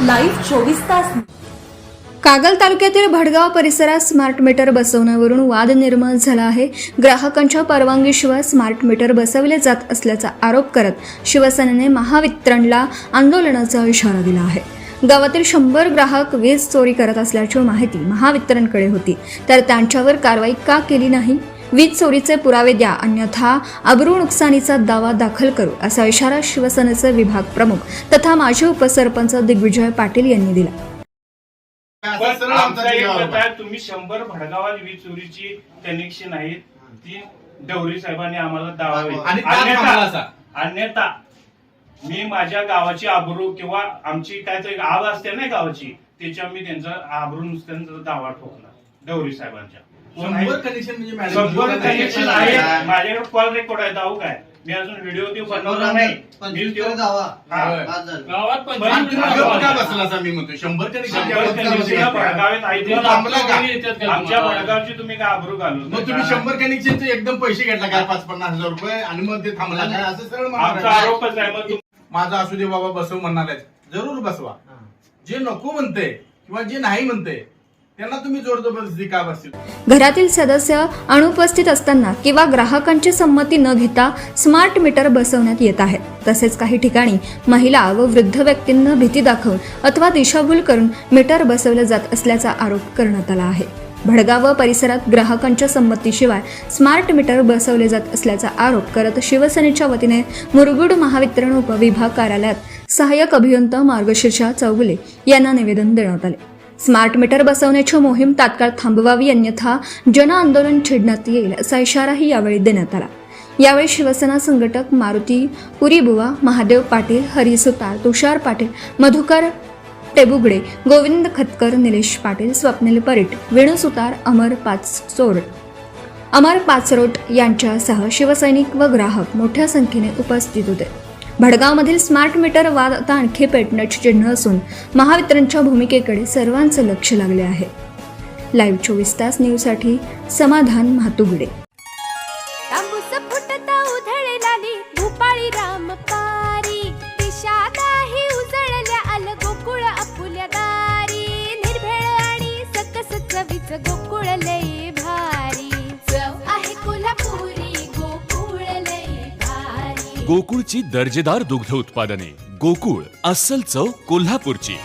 Live 24 तास. कागल तालुक्यातील भडगाव परिसरात स्मार्ट मीटर बसवण्यावरून वाद निर्माण झाला आहे. ग्राहकांच्या परवानगीशिवाय स्मार्ट मीटर बसवले जात असल्याचा आरोप करत शिवसेनेने महावितरणला आंदोलनाचा इशारा दिला आहे. गावातील 100 ग्राहक वीज चोरी करत असल्याची माहिती महावितरणकडे होती, तर त्यांच्यावर कारवाई का केली नाही? वीज चोरीचे पुरावे द्या, अन्यथा अब्रू नुकसानीचा दावा दाखल करू, असा इशारा शिवसेनेचे विभाग प्रमुख तथा माजी उपसरपंच दिग्विजय पाटील यांनी दिला. तुम्ही 100 भडगावात वीज चोरीची कनेक्शन आहेत ती डवरी साहेबांनी आम्हाला दावा, अन्यथा मी माझ्या गावाची आबरू किंवा आमची काय तरी आव असते ना गावाची, त्याच्या मी त्यांचा आबरू नुसत्यांचा दावा ठोकला डवरी साहेबांच्या. 100 कनेक्शन म्हणजे आहे माझ्याकडे कॉल रेकॉर्ड आहे. दाऊ काय मी अजून व्हिडिओ ते बनवला नाही. आमच्या भडगावची तुम्ही काय आबरू घालू? मग तुम्ही 100 कनेक्शनचे एकदम पैसे घेतला काय 5-50,000 रुपये आणि मग ते थांबला काय असं सरळ आमचा आरोपच आहे. मग माझा असू दे बाबा बसव म्हणणार आहेत, जरूर बसवा. जे नको म्हणते किंवा जे नाही म्हणते त्यांना तुम्ही जोर जबरदस्ती का बसतील? घरातील सदस्य अनुपस्थित असताना किंवा ग्राहकांची संमती न घेता स्मार्ट मीटर बसवण्यात येत आहे. तसेच काही ठिकाणी महिला व वृद्ध व्यक्तींना भीती दाखवून अथवा दिशाभूल करून मीटर बसवले जात असल्याचा आरोप करण्यात आला आहे. भडगाव व परिसरात ग्राहकांच्या संमतीशिवाय स्मार्ट मीटर बसवले जात असल्याचा आरोप करत शिवसेनेच्या वतीने मुरगुड महावितरण उपविभाग कार्यालयात सहाय्यक अभियंता मार्गशीर्ष चौगुले यांना निवेदन देण्यात आले. स्मार्ट मीटर बसवण्याची मोहीम तात्काळ थांबवावी, अन्यथा जन आंदोलन छेडण्यात येईल असा इशाराही यावेळी देण्यात आला. यावेळी शिवसेना संघटक मारुती पुरीबुवा, महादेव पाटील, हरी सुतार, तुषार पाटील, मधुकर टेबुगडे, गोविंद खतकर, निलेश पाटील, स्वप्नील परीट, वेणू सुतार, अमर पाचरोट यांच्यासह शिवसैनिक व ग्राहक मोठ्या संख्येने उपस्थित होते. भडगावमधील स्मार्ट मीटर वाद आता आणखी पेटण्याचे चिन्ह असून महावितरणच्या भूमिकेकडे सर्वांचं लक्ष लागले आहे. लाईव्ह 24 तास न्यूजसाठी समाधान म्हातुगडे. गोकुळ लई भारी चव आहे कोल्हापुरी, गोकुळ लई भारी. गोकुळची दर्जेदार दुग्ध उत्पादने. गोकुळ, अस्सल चव कोल्हापूरची.